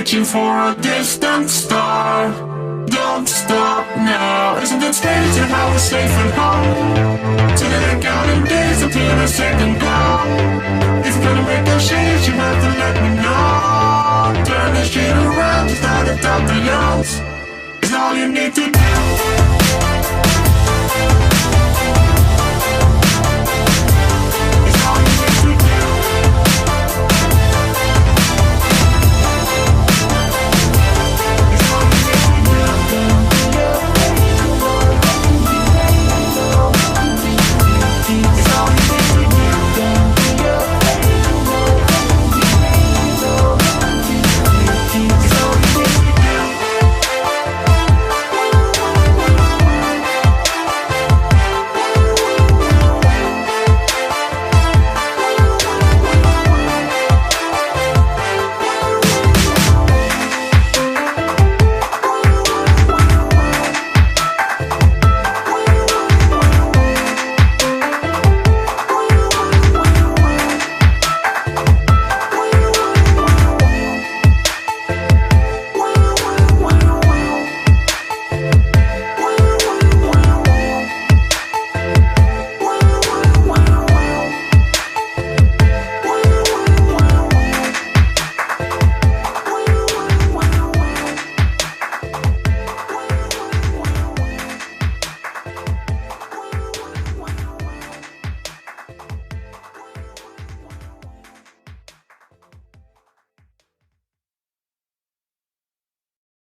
reaching for a distant star. Don't stop now. Isn't it strange how we're safe and home? So that counting days until the second glow. If you're gonna make a change, you have to let me know. Turn the shit around, start to top the youngs. It's all you need to do.